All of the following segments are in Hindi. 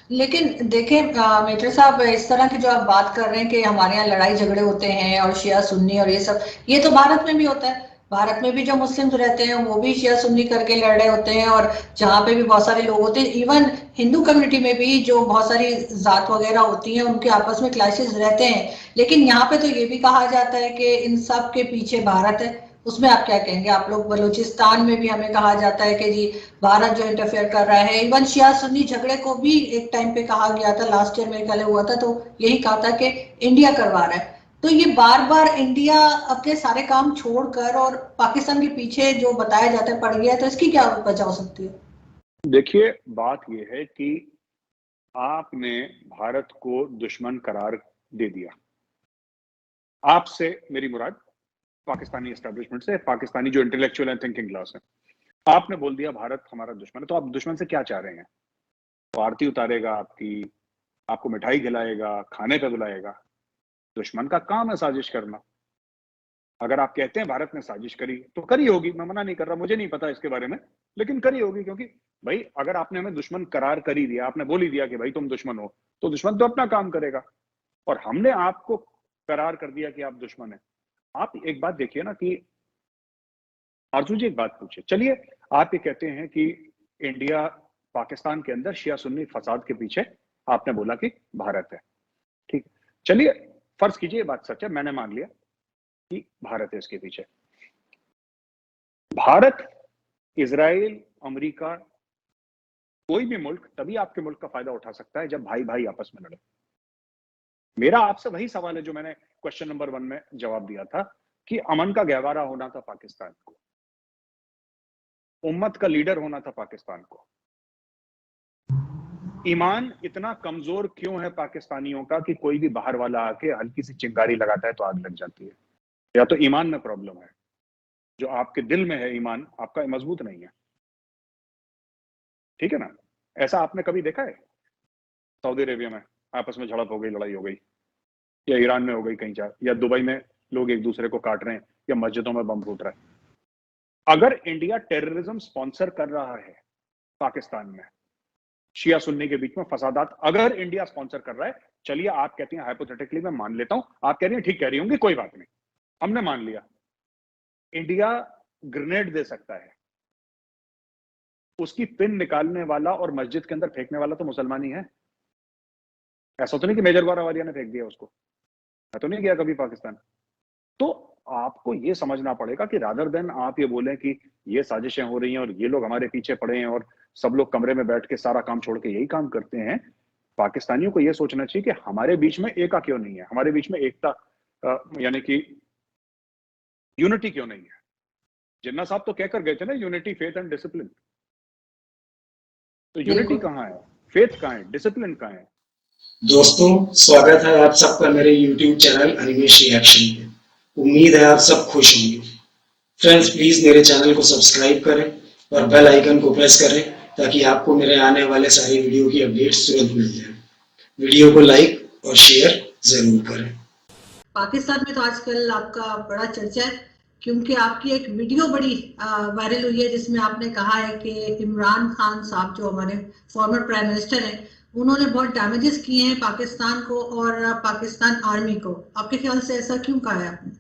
लेकिन देखें मेजर साहब, इस तरह की जो आप बात कर रहे हैं कि हमारे यहाँ लड़ाई झगड़े होते हैं और शिया सुन्नी और ये सब, ये तो भारत में भी होता है। भारत में भी जो मुस्लिम्स रहते हैं वो भी शिया सुन्नी करके लड़ रहे होते हैं, और जहाँ पे भी बहुत सारे लोग होते हैं, इवन हिंदू कम्युनिटी में भी जो बहुत सारी जात वगैरह होती हैं उनके आपस में क्लैशेस रहते हैं। लेकिन यहाँ पे तो ये भी कहा जाता है कि इन सब के पीछे भारत है। उसमें आप क्या कहेंगे? आप लोग, बलूचिस्तान में भी हमें कहा जाता है कि जी भारत जो इंटरफेयर कर रहा है। इवन शिया सुन्नी झगड़े को भी एक टाइम पे कहा गया था, लास्ट ईयर मेरे ख्याल हुआ था, तो यही कहा था कि इंडिया करवा रहा है। तो ये बार बार इंडिया अपने सारे काम छोड़कर और पाकिस्तान के पीछे जो बताया जाता है पड़ गया है, तो इसकी क्या वजह हो सकती है? देखिए, बात यह है कि आपने भारत को दुश्मन करार दे दिया। आपसे मेरी मुराद पाकिस्तानी एस्टेब्लिशमेंट से, पाकिस्तानी जो इंटेलेक्चुअल एंड थिंकिंग क्लास है। आपने बोल दिया भारत हमारा दुश्मन है, तो आप दुश्मन से क्या चाह रहे हैं? तो आरती उतारेगा आपकी, आपको मिठाई खिलाएगा, खाने पे बुलाएगा। दुश्मन का काम है साजिश करना। अगर आप कहते हैं भारत ने साजिश करी तो करी होगी, मैं मना नहीं कर रहा, मुझे नहीं पता इसके बारे में, लेकिन करी होगी। क्योंकि भाई अगर आपने हमें दुश्मन करार कर ही दिया, आपने बोल ही दिया कि भाई तुम दुश्मन हो, तो दुश्मन तो अपना काम करेगा। और हमने आपको करार कर दिया कि आप दुश्मन है। आप एक बात देखिए ना कि आरजू जी एक बात पूछे, चलिए आप ये कहते हैं कि इंडिया पाकिस्तान के अंदर शिया सुन्नी फसाद के पीछे आपने बोला कि भारत है, ठीक। चलिए फर्ज कीजिए बात सच है, मैंने मान लिया कि भारत है इसके पीछे। भारत, इजराइल, अमेरिका, कोई भी मुल्क तभी आपके मुल्क का फायदा उठा सकता है जब भाई भाई आपस में लड़े। मेरा आपसे वही सवाल है जो मैंने क्वेश्चन नंबर 1 में जवाब दिया था कि अमन का गहवारा होना था पाकिस्तान को, उम्मत का लीडर होना था पाकिस्तान को। ईमान इतना कमजोर क्यों है पाकिस्तानियों का कि कोई भी बाहर वाला आके हल्की सी चिंगारी लगाता है तो आग लग जाती है? या तो ईमान में प्रॉब्लम है, जो आपके दिल में है ईमान आपका मजबूत नहीं है, ठीक है ना? ऐसा आपने कभी देखा है सऊदी अरेबिया में आपस में झड़प हो गई, लड़ाई हो गई, या ईरान में हो गई कहीं जा, या दुबई में लोग एक दूसरे को काट रहे हैं, या मस्जिदों में बम फूट रहा है? अगर इंडिया टेररिज्म स्पॉन्सर कर रहा है पाकिस्तान में, शिया सुन्नी के बीच में फसादात अगर इंडिया स्पॉन्सर कर रहा है, चलिए आप कहती हैं हाइपोथेटिकली, मैं मान लेता हूं, आप कह रही हैं ठीक कह रही होंगी, कोई बात नहीं, हमने मान लिया। इंडिया ग्रेनेड दे सकता है, उसकी पिन निकालने वाला और मस्जिद के अंदर फेंकने वाला तो मुसलमान ही है। ऐसा तो नहीं कि मेजर गौरवालिया ने फेंक दिया उसको, मैं तो नहीं गया कभी पाकिस्तान। तो आपको ये समझना पड़ेगा कि रादर देन आप ये बोलें कि ये साजिशें हो रही हैं और ये लोग हमारे पीछे पड़े हैं और सब लोग कमरे में बैठ के सारा काम छोड़ के यही काम करते हैं, पाकिस्तानियों को ये सोचना चाहिए कि हमारे बीच में एका क्यों नहीं है, हमारे बीच में एकता यानी कि यूनिटी क्यों नहीं है? जिन्ना साहब तो कहकर गए थे ना, यूनिटी, फेथ एंड डिसिप्लिन। तो यूनिटी बिल्कुल। कहाँ है, फेथ कहाँ है, डिसिप्लिन कहाँ है? दोस्तों, स्वागत है आप सबका मेरे YouTube चैनल अनिमेश रिएक्शन पे। उम्मीद है आप सब खुश होंगे। फ्रेंड्स, प्लीज मेरे चैनल को सब्सक्राइब करें और बेल आइकन को प्रेस करें ताकि आपको मेरे आने वाले सारे वीडियो की अपडेट्स तुरंत मिल जाए। वीडियो को लाइक और शेयर जरूर करें। पाकिस्तान में तो आजकल आपका बड़ा चर्चा है, क्योंकि आपकी एक वीडियो बड़ी वायरल हुई है जिसमें आपने कहा है कि इमरान खान साहब जो हमारे फॉर्मर प्राइम मिनिस्टर हैं, उन्होंने बहुत डैमेजेस किए हैं पाकिस्तान को और पाकिस्तान आर्मी को। आपके ख्याल से ऐसा क्यों कहा है आपने?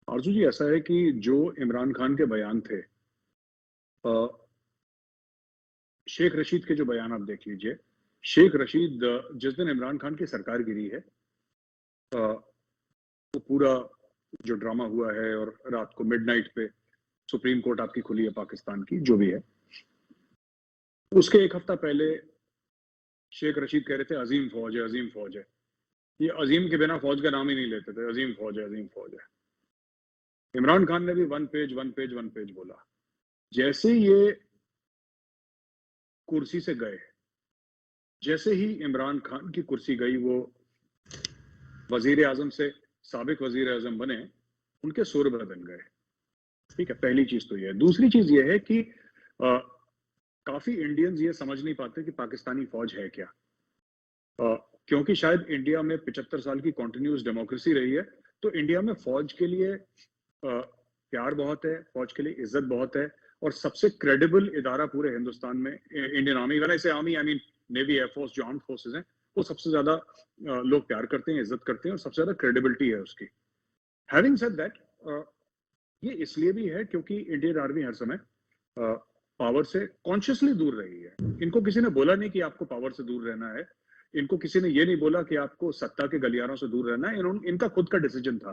आरजू जी, ऐसा है कि जो इमरान खान के बयान थे, शेख रशीद के जो बयान आप देख लीजिए। शेख रशीद, जिस दिन इमरान खान की सरकार गिरी है, तो पूरा जो ड्रामा हुआ है और रात को मिडनाइट पे सुप्रीम कोर्ट आपकी खुली है पाकिस्तान की, जो भी है, उसके एक हफ्ता पहले शेख रशीद कह रहे थे अजीम फौज है, अजीम फौज है। ये अजीम के बिना फौज का नाम ही नहीं लेते थे, अजीम फौज है, अजीम फौज है। इमरान खान ने भी वन पेज बोला। जैसे ये कुर्सी से गए, जैसे ही इमरान खान की कुर्सी गई, वो वजीर आजम से साबिक वजीर आजम बने, उनके सुर बदल गए। ठीक है, पहली चीज तो ये है। दूसरी चीज ये है कि काफी इंडियंस ये समझ नहीं पाते कि पाकिस्तानी फौज है क्या। क्योंकि शायद इंडिया में 75 साल की कॉन्टिन्यूस डेमोक्रेसी रही है, तो इंडिया में फौज के लिए प्यार बहुत है, फौज के लिए इज्जत बहुत है, और सबसे क्रेडिबल इदारा पूरे हिंदुस्तान में इंडियन आर्मी। व्हेन आई से army, I mean navy, air force, जो आर्म फोर्सेज हैं, वो सबसे ज्यादा लोग प्यार करते हैं, इज्जत करते हैं और सबसे ज्यादा क्रेडिबिलिटी है उसकी। हैविंग सेड दैट, ये इसलिए भी है क्योंकि इंडियन आर्मी हर समय पावर से कॉन्शियसली दूर रही है। इनको किसी ने बोला नहीं कि आपको पावर से दूर रहना है, इनको किसी ने ये नहीं बोला कि आपको सत्ता के गलियारों से दूर रहना है। इनका खुद का डिसीजन था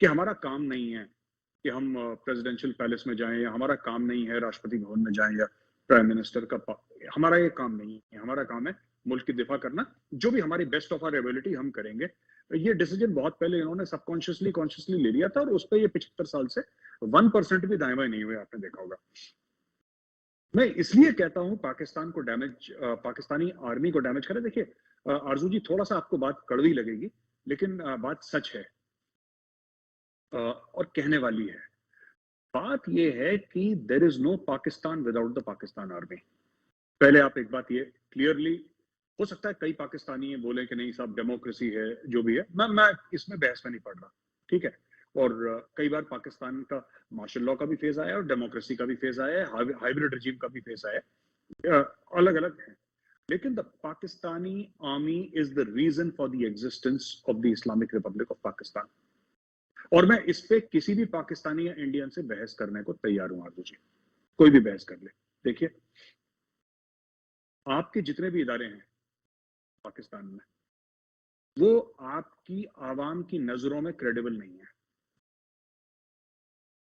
कि हमारा काम नहीं है कि हम प्रेसिडेंशियल पैलेस में जाएं, या हमारा काम नहीं है राष्ट्रपति भवन में जाएं, या प्राइम मिनिस्टर का, हमारा ये काम नहीं है। हमारा काम है मुल्क की दिफा करना, जो भी हमारी बेस्ट ऑफ आवर एबिलिटी हम करेंगे। ये डिसीजन बहुत पहले इन्होंने सबकॉन्शियसली कॉन्शियसली ले लिया था, और उस पर ये 75 साल से 1% भी दाएं बाएं नहीं हुए, आपने देखा होगा। मैं इसलिए कहता हूं पाकिस्तान को डैमेज, पाकिस्तानी आर्मी को डैमेज करे। देखिए आरजू जी, थोड़ा सा आपको बात कड़वी लगेगी, लेकिन बात सच है और कहने वाली है। बात यह है कि there is no Pakistan without the Pakistan army. पहले आप एक बात ये क्लियरली, हो सकता है कई पाकिस्तानी बोले कि नहीं साहब डेमोक्रेसी है, जो भी है, मैं इसमें बहस में नहीं पड़ रहा, ठीक है। और कई बार पाकिस्तान का मार्शल लॉ का भी फेज आया है और डेमोक्रेसी का भी फेज आया है, हाइब्रिड रजीम का भी फेज आया है, अलग अलग है। लेकिन the Pakistani army is the reason for the existence of the Islamic Republic of Pakistan. और मैं इस पे किसी भी पाकिस्तानी या इंडियन से बहस करने को तैयार हूं आरजू जी, कोई भी बहस कर ले। देखिए आपके जितने भी इदारे हैं पाकिस्तान में, वो आपकी आवाम की नजरों में क्रेडिबल नहीं है।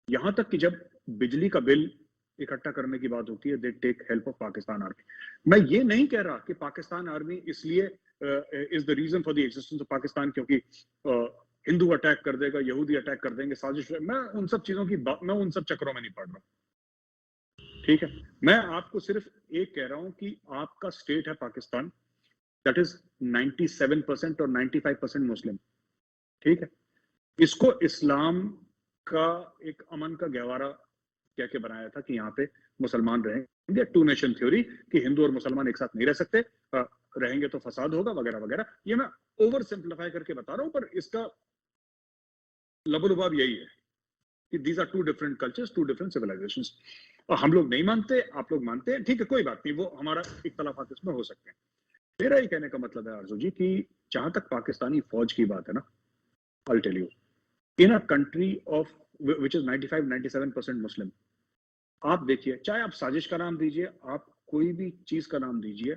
यहां तक कि जब बिजली का बिल इकट्ठा करने की बात होती है, they take help of Pakistan army. मैं ये नहीं कह रहा कि पाकिस्तान आर्मी इसलिए is the reason for the existence of Pakistan क्योंकि हिंदू अटैक कर देगा, यहूदी अटैक कर देंगे, साजिश। मैं उन सब चीजों की मैं उन सब चक्रों में नहीं पड़ रहा, ठीक है। मैं आपको सिर्फ एक कह रहा हूं कि आपका स्टेट है पाकिस्तान, दैट इज 97% और 95% मुस्लिम, ठीक है। इसको इस्लाम का एक अमन का गहवारा कह के बनाया था कि यहाँ पे मुसलमान रहेंगे, टू नेशन थ्योरी, कि हिंदू और मुसलमान एक साथ नहीं रह सकते, रहेंगे तो फसाद होगा वगैरह वगैरह। ये मैं ओवर सिंप्लीफाई करके बता रहा हूं, पर इसका लबोलुबाब यही है कि these are two different cultures, two different civilisations. और हम लोग नहीं मानते, आप लोग मानते हैं, ठीक है, कोई बात नहीं, वो हमारा इख्तलाफात इसमें हो सकते हैं। मेरा ये कहने का मतलब है आरजू जी कि जहां तक पाकिस्तानी फौज की बात है ना, I'll tell you, in a country of which is 95-97% मुस्लिम, आप देखिए, चाहे आप साजिश का नाम दीजिए, आप कोई भी चीज का नाम दीजिए,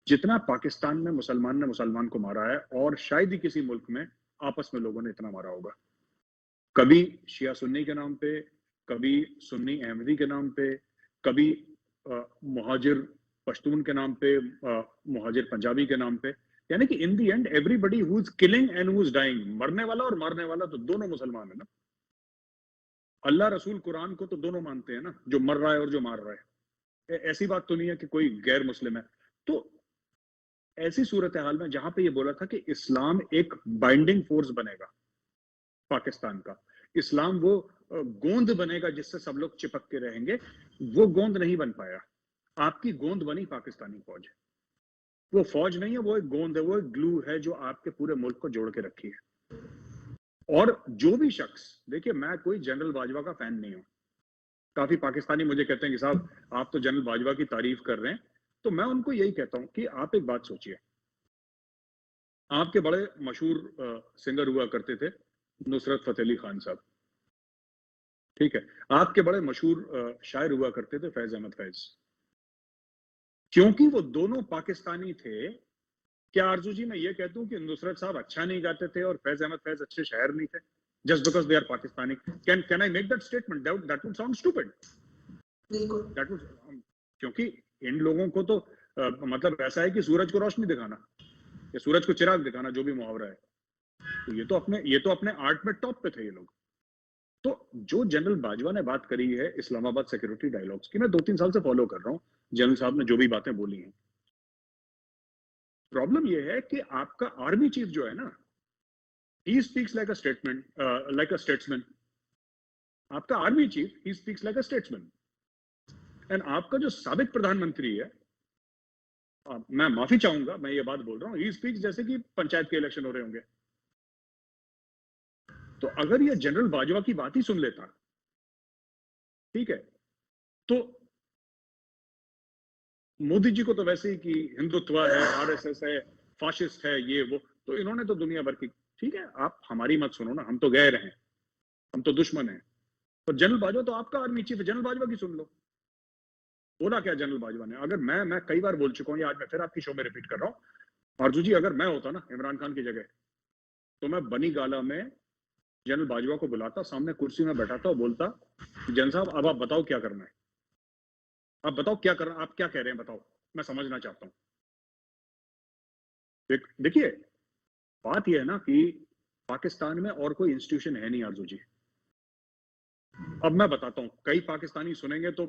जितना पाकिस्तान में मुसलमान ने मुसलमान को मारा है, और शायद ही किसी मुल्क में आपस में लोगों ने इतना मारा होगा। कभी शिया सुन्नी के नाम पे, कभी सुन्नी अहमदी के नाम पे, कभी मुहाजिर पश्तून के नाम पे, मुहाजिर पंजाबी के नाम पे। यानी कि in the end everybody who is killing and who is dying, मरने वाला और मारने वाला तो दोनों मुसलमान है ना। अल्लाह रसूल कुरान को तो दोनों मानते हैं ना, जो मर रहा है और जो मार रहा है। ऐसी बात तो नहीं है कि कोई गैर मुस्लिम है। तो ऐसी सूरत हाल में जहां पे ये बोला था कि इस्लाम एक बाइंडिंग फोर्स बनेगा पाकिस्तान का, इस्लाम वो गोंद बनेगा जिससे सब लोग चिपक के रहेंगे, वो गोंद नहीं बन पाया। आपकी गोंद बनी पाकिस्तानी फौज। वो फौज नहीं है, वो एक गोंद है, वो एक ग्लू है जो आपके पूरे मुल्क को जोड़ के रखी है। और जो भी शख्स, देखिए मैं कोई जनरल बाजवा का फैन नहीं हूं। काफी पाकिस्तानी मुझे कहते हैं कि साहब आप तो जनरल बाजवा की तारीफ कर रहे हैं, तो मैं उनको यही कहता हूं कि आप एक बात सोचिए, आपके बड़े मशहूर सिंगर हुआ करते थे नुसरत फतेह अली खान साहब, ठीक है। आपके बड़े मशहूर शायर हुआ करते थे फैज अहमद फैज। क्योंकि वो दोनों पाकिस्तानी थे, क्या आरजू जी मैं ये कहता हूं कि नुसरत साहब अच्छा नहीं गाते थे और फैज अहमद फैज अच्छे शायर नहीं थे, just because they are Pakistani? Can I make that statement? That would sound stupid. बिल्कुल, दैट वुड, क्योंकि इन लोगों को तो मतलब ऐसा है कि सूरज को रोशनी दिखाना या सूरज को चिराग दिखाना, जो भी मुहावरा है, तो ये तो अपने आर्ट में टॉप पे थे ये लोग। तो जो जनरल बाजवा ने बात करी है इस्लामाबाद सिक्योरिटी डायलॉग्स की, मैं 2-3 साल से फॉलो कर रहा हूं जनरल साहब ने जो भी बातें बोली हैं। प्रॉब्लम ये है कि आपका आर्मी चीफ जो है ना, he speaks like a statement, like a statesman. आपका army chief he speaks like a statesman. And आपका जो साबिक प्रधानमंत्री है, मैं माफी चाहूंगा, मैं ये बात बोल रहा हूं, he speaks जैसे कि पंचायत के इलेक्शन हो रहे होंगे। तो अगर ये जनरल बाजवा की बात ही सुन लेता, ठीक है, तो मोदी जी को तो वैसे ही कि हिंदुत्व है, आरएसएस है, फाशिस्ट है, ये वो, तो इन्होंने तो दुनिया भर की, ठीक है आप हमारी मत सुनो ना, हम तो गैर हैं, हम तो दुश्मन हैं। पर जनरल बाजवा तो आपका आर्मी चीफ है, जनरल बाजवा की सुन लो, बोला क्या जनरल बाजवा ने। अगर मैं कई बार बोल चुका हूँ, आज मैं फिर आपकी शो में रिपीट कर रहा हूँ, आरजू जी अगर मैं होता ना इमरान खान की जगह, तो मैं बनी गाला में जनरल बाजवा को बुलाता, सामने कुर्सी में बैठाता और बोलता, जनरल साहब अब आप बताओ क्या करना है, आप बताओ क्या करना, आप क्या कह रहे हैं बताओ, मैं समझना चाहता हूँ। देखिए बात यह है ना कि पाकिस्तान में और कोई इंस्टीट्यूशन है नहीं आरजू जी। अब मैं बताता हूँ, कई पाकिस्तानी सुनेंगे तो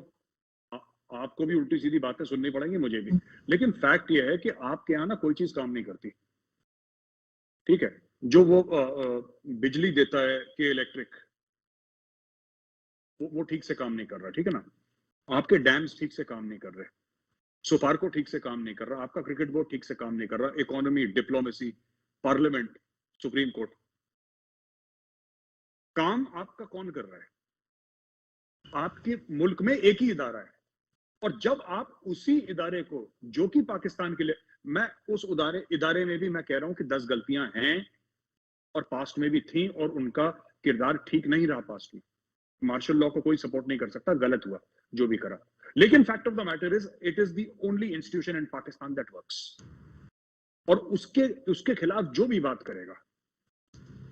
आपको भी उल्टी सीधी बातें सुननी पड़ेंगी, मुझे भी, लेकिन फैक्ट यह है कि आपके यहाँ ना कोई चीज काम नहीं करती, ठीक है। जो वो बिजली देता है के इलेक्ट्रिक, वो ठीक से काम नहीं कर रहा, ठीक है ना। आपके डैम्स ठीक से काम नहीं कर रहे, सुपारको ठीक से काम नहीं कर रहा, आपका क्रिकेट बोर्ड ठीक से काम नहीं कर रहा, economy, diplomacy, parliament, supreme court, काम आपका कौन कर रहा है? आपके मुल्क में एक ही इदारा है, और जब आप उसी इदारे को, जो कि पाकिस्तान के लिए, मैं उस इदारे में भी मैं कह रहा हूं कि 10 गलतियां हैं और पास्ट में भी थी, और उनका किरदार ठीक नहीं रहा पास्ट में। मार्शल लॉ को कोई सपोर्ट नहीं कर सकता, गलत हुआ जो भी करा, लेकिन fact of the matter is it is the only institution in Pakistan that works. और उसके खिलाफ जो भी बात करेगा,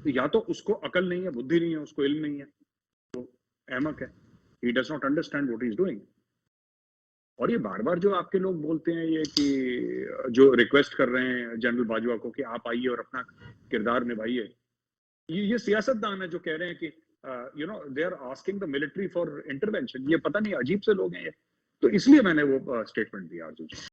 तो या तो उसको अकल नहीं है, बुद्धि नहीं है, उसको इल्म नहीं है, तो अहमक है, he does not understand what he is doing. और ये बार बार जो आपके लोग बोलते हैं, ये कि जो रिक्वेस्ट कर रहे हैं जनरल बाजवा को कि आप आइए और अपना किरदार निभाइए, ये सियासतदान है जो कह रहे हैं कि you know they are asking the military for intervention. ये पता नहीं अजीब से लोग हैं ये, तो इसलिए मैंने वो स्टेटमेंट दिया आरजू जी।